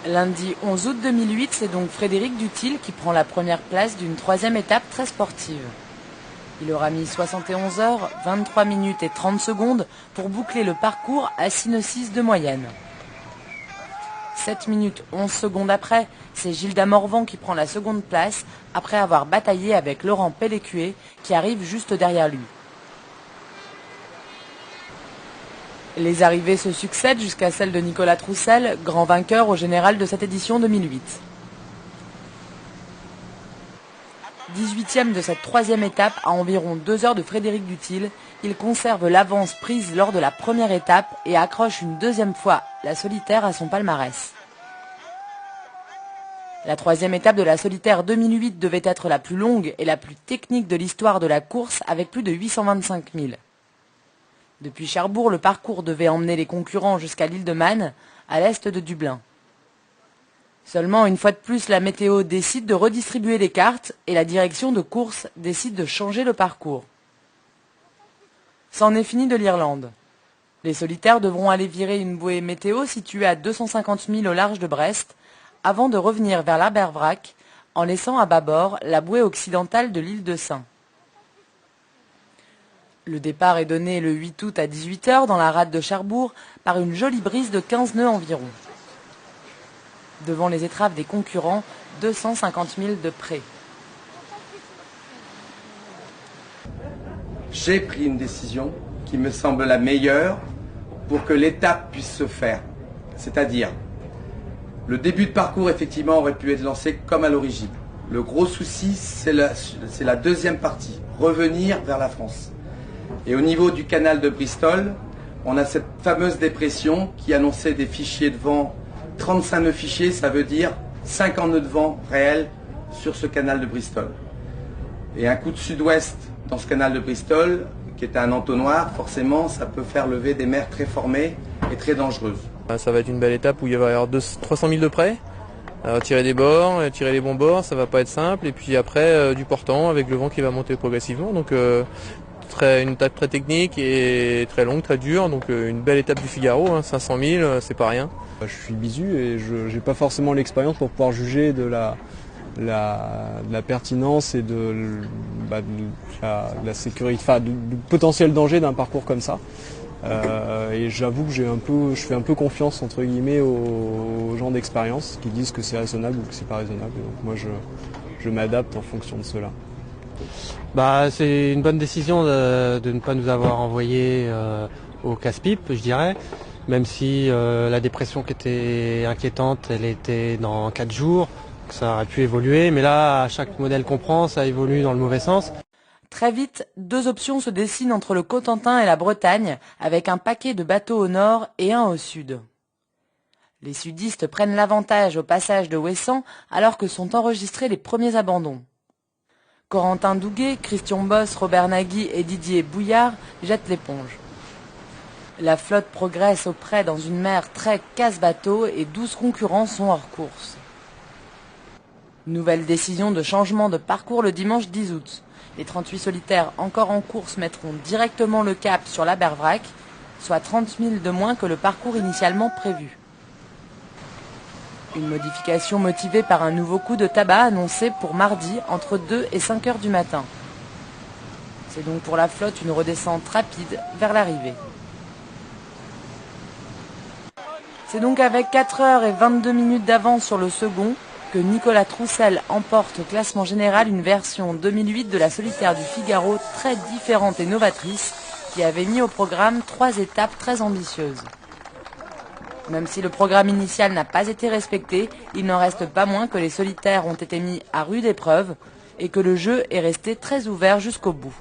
Lundi 11 août 2008, c'est donc Frédéric Duthil qui prend la première place d'une troisième étape très sportive. Il aura mis 71 heures, 23 minutes et 30 secondes pour boucler le parcours à 6,6 de moyenne. 7 minutes 11 secondes après, c'est Gilda Morvan qui prend la seconde place après avoir bataillé avec Laurent Pellecuet qui arrive juste derrière lui. Les arrivées se succèdent jusqu'à celle de Nicolas Troussel, grand vainqueur au général de cette édition 2008. 18e de cette troisième étape, à environ 2 heures de Frédéric Duthil, il conserve l'avance prise lors de la première étape et accroche une deuxième fois la solitaire à son palmarès. La troisième étape de la solitaire 2008 devait être la plus longue et la plus technique de l'histoire de la course avec plus de 825 000. Depuis Cherbourg, le parcours devait emmener les concurrents jusqu'à l'île de Man, à l'est de Dublin. Seulement, une fois de plus, la météo décide de redistribuer les cartes et la direction de course décide de changer le parcours. C'en est fini de l'Irlande. Les solitaires devront aller virer une bouée météo située à 250 000 au large de Brest, avant de revenir vers l'Abervrac, en laissant à bâbord la bouée occidentale de l'île de Sein. Le départ est donné le 8 août à 18 h dans la rade de Cherbourg par une jolie brise de 15 nœuds environ. Devant les étraves des concurrents, 250 000 de près. J'ai pris une décision qui me semble la meilleure pour que l'étape puisse se faire. C'est-à-dire, le début de parcours effectivement aurait pu être lancé comme à l'origine. Le gros souci, c'est la deuxième partie, revenir vers la France. Et au niveau du canal de Bristol, on a cette fameuse dépression qui annonçait des fichiers de vent, 35 nœuds fichiers, ça veut dire 50 nœuds de vent réels sur ce canal de Bristol. Et un coup de sud-ouest dans ce canal de Bristol, qui est un entonnoir, forcément, ça peut faire lever des mers très formées et très dangereuses. Ça va être une belle étape où il va y avoir 300 000 de près. Tirer des bords, tirer les bons bords, ça va pas être simple. Et puis après, du portant avec le vent qui va monter progressivement. Donc une étape très technique et très longue, très dure. Donc une belle étape du Figaro, 500 000, c'est pas rien. Je suis bisu et je n'ai pas forcément l'expérience pour pouvoir juger de la pertinence et de la sécurité, enfin, du potentiel danger d'un parcours comme ça. Et j'avoue que je fais un peu confiance entre guillemets aux gens d'expérience qui disent que c'est raisonnable ou que c'est pas raisonnable. Et donc moi je m'adapte en fonction de cela. C'est une bonne décision de ne pas nous avoir envoyé au casse-pipe, je dirais. Même si la dépression qui était inquiétante, elle était dans 4 jours, ça aurait pu évoluer. Mais là, à chaque modèle qu'on prend, ça évolue dans le mauvais sens. Très vite, 2 options se dessinent entre le Cotentin et la Bretagne, avec un paquet de bateaux au nord et un au sud. Les sudistes prennent l'avantage au passage de Ouessant, alors que sont enregistrés les premiers abandons. Corentin Douguet, Christian Boss, Robert Nagui et Didier Bouillard jettent l'éponge. La flotte progresse auprès dans une mer très casse-bateau et 12 concurrents sont hors course. Nouvelle décision de changement de parcours le dimanche 10 août. Les 38 solitaires encore en course mettront directement le cap sur l'Abervrac, soit 30 000 de moins que le parcours initialement prévu. Une modification motivée par un nouveau coup de tabac annoncé pour mardi entre 2 et 5 heures du matin. C'est donc pour la flotte une redescente rapide vers l'arrivée. C'est donc avec 4 heures et 22 minutes d'avance sur le second que Nicolas Troussel emporte au classement général une version 2008 de la solitaire du Figaro très différente et novatrice qui avait mis au programme 3 étapes très ambitieuses. Même si le programme initial n'a pas été respecté, il n'en reste pas moins que les solitaires ont été mis à rude épreuve et que le jeu est resté très ouvert jusqu'au bout.